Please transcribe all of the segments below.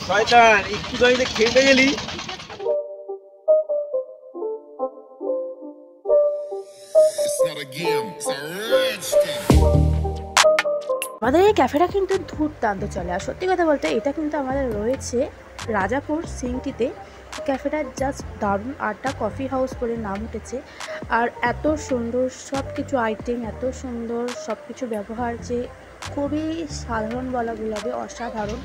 শয়তান একটু গাড়িতে খেতে গেলি। আমাদের এই ক্যাফেটা কিন্তু দুর্দান্ত চলে। আর সত্যি কথা বলতে এটা কিন্তু আমাদের রয়েছে রাজাপুর সিংটিতে। ক্যাফেটা জাস্ট দারুণ, আড্ডা কফি হাউস করে নাম উঠেছে। আর এত সুন্দর সব কিছু আইটেম, এত সুন্দর সব কিছু ব্যবহার যে খুবই সাধারণ বলা ভুল হবে, অসাধারণ।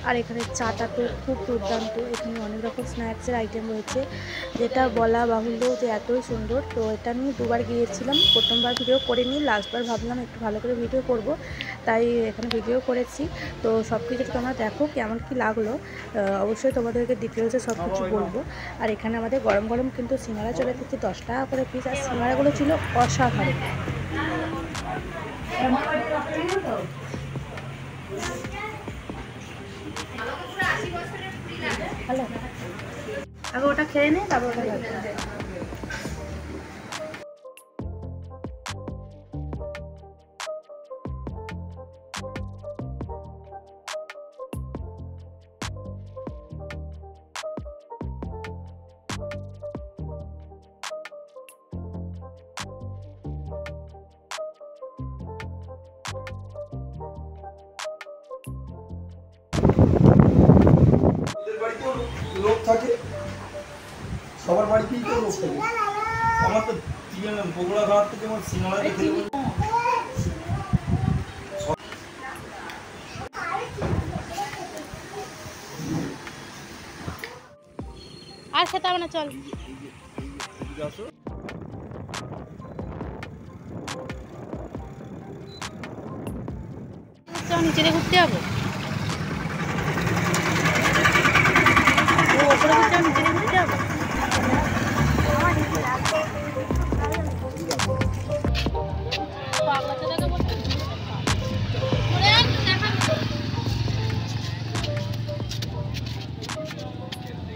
আর এখানে চাটা তো খুব দুর্দান্ত। এখানে অনেক রকম স্ন্যাক্সের আইটেম রয়েছে, যেটা বলা বাহুল্য যে এতই সুন্দর। তো এটা আমি দুবার গিয়েছিলাম, প্রথমবার ভিডিও করে নিই, লাস্টবার ভাবলাম একটু ভালো করে ভিডিও করব, তাই এখানে ভিডিও করেছি। তো সব কিছু তোমরা দেখো কেমন কি লাগলো, অবশ্যই তোমাদেরকে ডিটেলসে সব কিছু বলবো। আর এখানে আমাদের গরম গরম কিন্তু সিঙ্গারা চলে এসেছে 10 টাকা করে পিস। আর সিঙ্গারাগুলো ছিল অসাধারণ। হ্যালো, আগে ওটা খেয়ে নে, তারপর ওটা খাবে। লোক থাকে, সবার বাড়িতেই তো লোক থাকে। আমার তো বগুড়া ঘাট থেকে আমার সিঙ্গাড়া দেখে আর খেতে হবে না, চল। নিচে ঘুরতে যাবো, ওপরে নিচে ঘুরতে যাবো।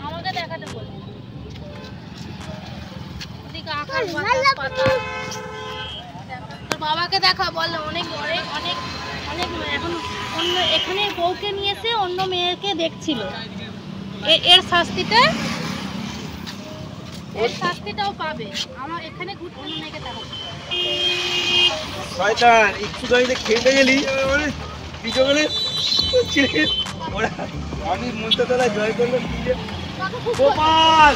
আমাকে দেখাতে বলি, তোর বাবাকে দেখা বল। অনেক অনেক অনেক অনেক এখন অন্য এখানে বউকে নিয়েছে, অন্য মেয়েকে দেখছিল। এর শাস্তিটাও পাবে। আমার এখানে অন্য মেয়েকে দেখা। শয়তান একটু গাড়িতে খেতে গেলি পিছনে আমি মন্ত্রতলায় জয় করলো গোপাল।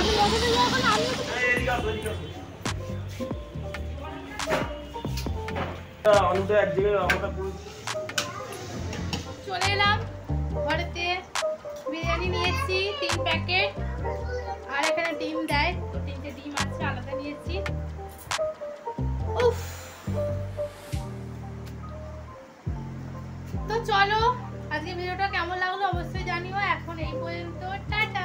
চলে এলাম ঘরেতে, বিরিয়ানি নিয়েছি 3 প্যাকেট, আর এখানে ডিম দেয়, তো 3টে ডিম আছে, আলাদা নিয়েছি। উফ, তো চলো আজকে ভিডিওটা কেমন লাগলো অবশ্যই জানিও। এখন এই পর্যন্ত, টাটা।